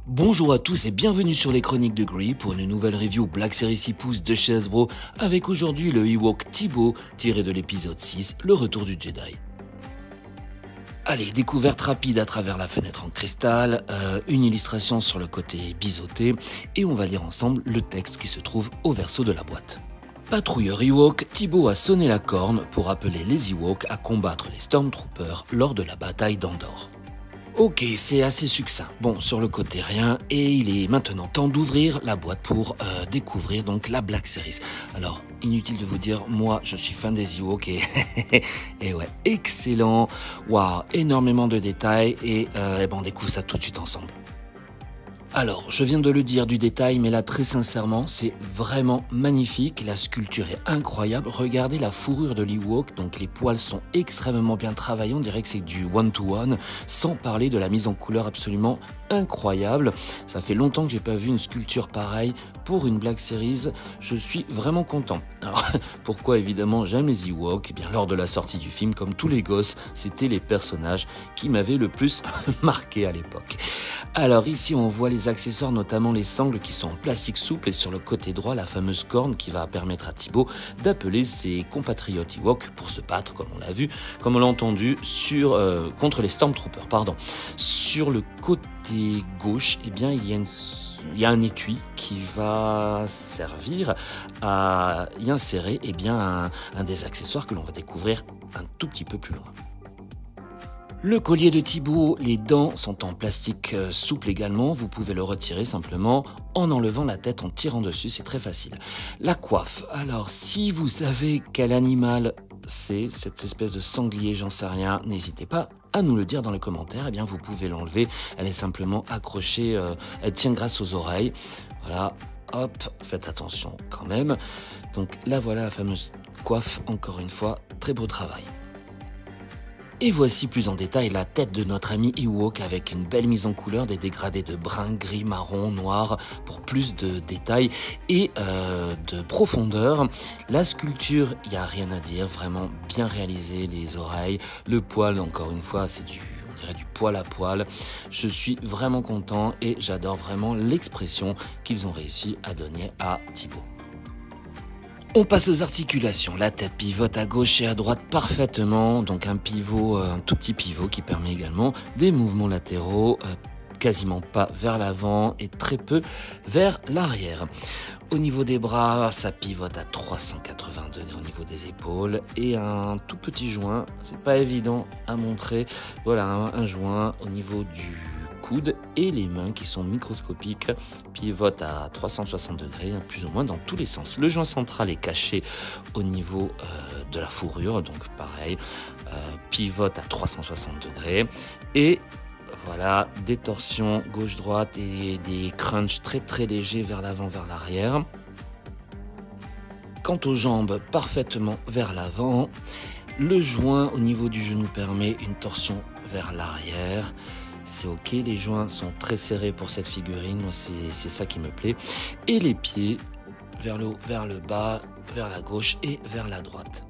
Bonjour à tous et bienvenue sur les Chroniques de Gree pour une nouvelle review Black Series 6 pouces de chez Hasbro avec aujourd'hui le Ewok Teebo tiré de l'épisode 6, le retour du Jedi. Allez, découverte rapide à travers la fenêtre en cristal, une illustration sur le côté biseauté et on va lire ensemble le texte qui se trouve au verso de la boîte. Patrouilleur Ewok, Teebo a sonné la corne pour appeler les Ewoks à combattre les Stormtroopers lors de la bataille d'Andorre. Ok, c'est assez succinct. Bon, sur le côté rien, et il est maintenant temps d'ouvrir la boîte pour découvrir donc la Black Series. Alors, inutile de vous dire, moi je suis fan des Ewoks et ouais, excellent. Waouh, énormément de détails et on découvre ça tout de suite ensemble. Alors, je viens de le dire du détail, mais là, très sincèrement, c'est vraiment magnifique. La sculpture est incroyable. Regardez la fourrure de l'Ewok, donc les poils sont extrêmement bien travaillés. On dirait que c'est du one-to-one, sans parler de la mise en couleur absolument incroyable. Ça fait longtemps que j'ai pas vu une sculpture pareille pour une Black Series. Je suis vraiment content. Alors, pourquoi évidemment j'aime les Ewoks? Eh bien, lors de la sortie du film, comme tous les gosses, c'était les personnages qui m'avaient le plus marqué à l'époque. Alors ici, on voit les accessoires, notamment les sangles qui sont en plastique souple et sur le côté droit, la fameuse corne qui va permettre à Teebo d'appeler ses compatriotes Ewoks pour se battre, comme on l'a vu, comme on l'a entendu, contre les Stormtroopers. Sur le côté gauche, eh bien, il y a un étui qui va servir à y insérer un des accessoires que l'on va découvrir un tout petit peu plus loin. Le collier de Teebo, les dents sont en plastique souple également, vous pouvez le retirer simplement en enlevant la tête, en tirant dessus, c'est très facile. La coiffe, alors si vous savez quel animal c'est, cette espèce de sanglier, j'en sais rien, n'hésitez pas à nous le dire dans les commentaires, eh bien vous pouvez l'enlever, elle est simplement accrochée, elle tient grâce aux oreilles, voilà, hop, faites attention quand même. Donc là voilà la fameuse coiffe, encore une fois, très beau travail. Et voici plus en détail la tête de notre ami Ewok avec une belle mise en couleur, des dégradés de brun, gris, marron, noir pour plus de détails et de profondeur. La sculpture, il n'y a rien à dire, vraiment bien réalisé, les oreilles, le poil encore une fois c'est du poil à poil. Je suis vraiment content et j'adore vraiment l'expression qu'ils ont réussi à donner à Teebo. On passe aux articulations. La tête pivote à gauche et à droite parfaitement, donc un tout petit pivot qui permet également des mouvements latéraux, quasiment pas vers l'avant et très peu vers l'arrière. Au niveau des bras, ça pivote à 380 degrés au niveau des épaules et un tout petit joint, c'est pas évident à montrer, voilà un joint au niveau du coude et les mains qui sont microscopiques pivotent à 360 degrés, plus ou moins dans tous les sens. Le joint central est caché au niveau de la fourrure, donc pareil, pivote à 360 degrés et voilà, des torsions gauche-droite et des crunchs très très légers vers l'avant, vers l'arrière. Quant aux jambes, parfaitement vers l'avant. Le joint au niveau du genou permet une torsion vers l'arrière. C'est ok, les joints sont très serrés pour cette figurine, moi c'est ça qui me plaît. Et les pieds vers le haut, vers le bas, vers la gauche et vers la droite.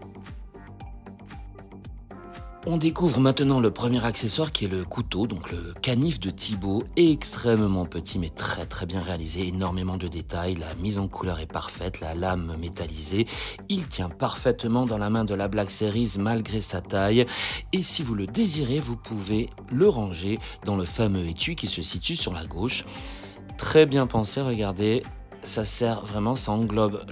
On découvre maintenant le premier accessoire qui est le couteau, donc le canif de Teebo, extrêmement petit mais très très bien réalisé, énormément de détails, la mise en couleur est parfaite, la lame métallisée, il tient parfaitement dans la main de la Black Series malgré sa taille et si vous le désirez vous pouvez le ranger dans le fameux étui qui se situe sur la gauche. Très bien pensé, regardez, ça sert vraiment, ça englobe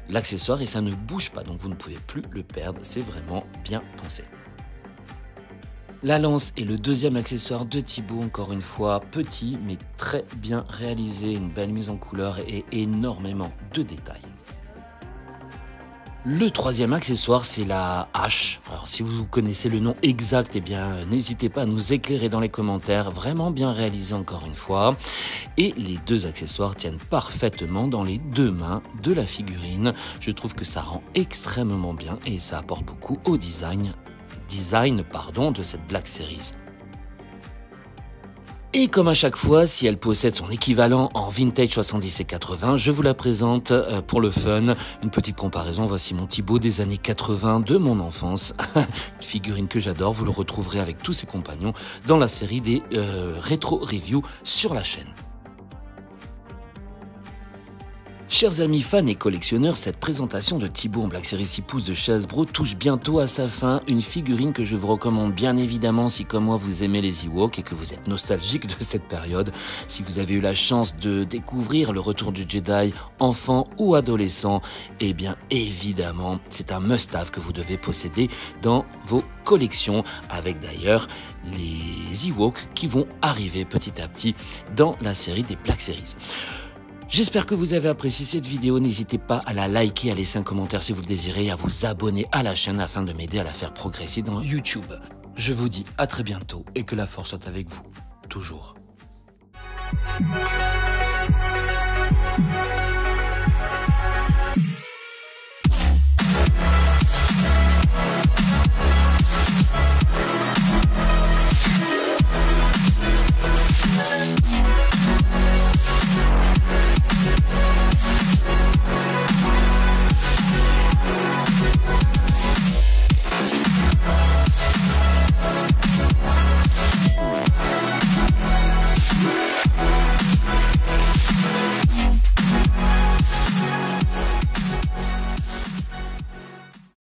l'accessoire et ça ne bouge pas, donc vous ne pouvez plus le perdre, c'est vraiment bien pensé. La lance est le deuxième accessoire de Teebo, encore une fois petit mais très bien réalisé, une belle mise en couleur et énormément de détails. Le troisième accessoire, c'est la hache. Alors, si vous connaissez le nom exact, eh bien, n'hésitez pas à nous éclairer dans les commentaires. Vraiment bien réalisé encore une fois. Et les deux accessoires tiennent parfaitement dans les deux mains de la figurine. Je trouve que ça rend extrêmement bien et ça apporte beaucoup au design de cette Black Series. Et comme à chaque fois, si elle possède son équivalent en vintage 70 et 80, je vous la présente pour le fun. Une petite comparaison, voici mon Thibaut des années 80 de mon enfance. Une figurine que j'adore, vous le retrouverez avec tous ses compagnons dans la série des rétro reviews sur la chaîne. Chers amis fans et collectionneurs, cette présentation de Thibaut en Black Series 6 pouces de chez Hasbro touche bientôt à sa fin. Une figurine que je vous recommande bien évidemment si comme moi vous aimez les Ewoks et que vous êtes nostalgique de cette période. Si vous avez eu la chance de découvrir le retour du Jedi enfant ou adolescent, eh bien évidemment c'est un must-have que vous devez posséder dans vos collections, avec d'ailleurs les Ewoks qui vont arriver petit à petit dans la série des Black Series. J'espère que vous avez apprécié cette vidéo, n'hésitez pas à la liker, à laisser un commentaire si vous le désirez et à vous abonner à la chaîne afin de m'aider à la faire progresser dans YouTube. Je vous dis à très bientôt et que la force soit avec vous, toujours.